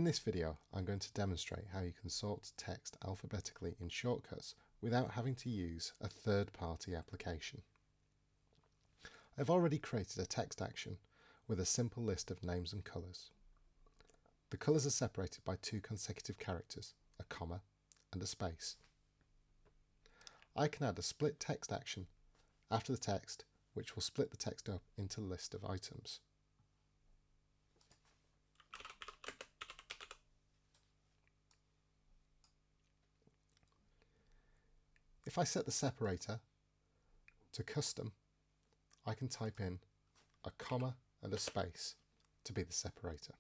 this video, I'm going to demonstrate how you can sort text alphabetically in shortcuts without having to use a third-party application. I've already created a text action with a simple list of names and colours. The colours are separated by two consecutive characters, a comma and a space. I can add a split text action after the text, which will split the text up into a list of items. If I set the separator to custom, I can type in a comma and a space to be the separator.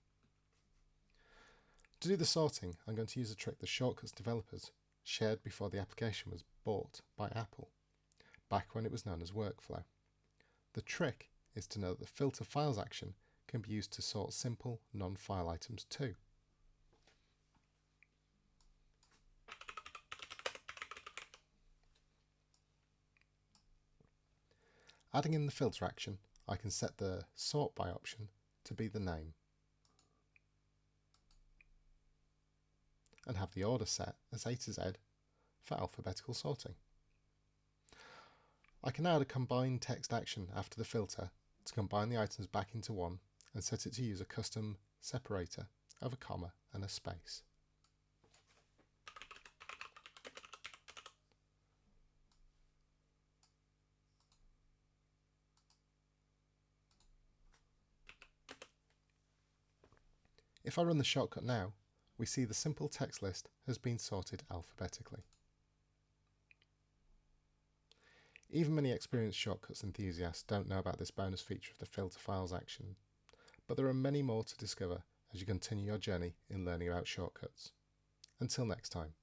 To do the sorting, I'm going to use a trick the shortcuts developers shared before the application was bought by Apple, back when it was known as Workflow. The trick is to know that the filter files action can be used to sort simple non-file items too. Adding in the filter action, I can set the sort by option to be the name and have the order set as A to Z for alphabetical sorting. I can add a combined text action after the filter to combine the items back into one and set it to use a custom separator of a comma and a space. If I run the shortcut now, we see the simple text list has been sorted alphabetically. Even many experienced shortcuts enthusiasts don't know about this bonus feature of the filter files action, but there are many more to discover as you continue your journey in learning about shortcuts. Until next time.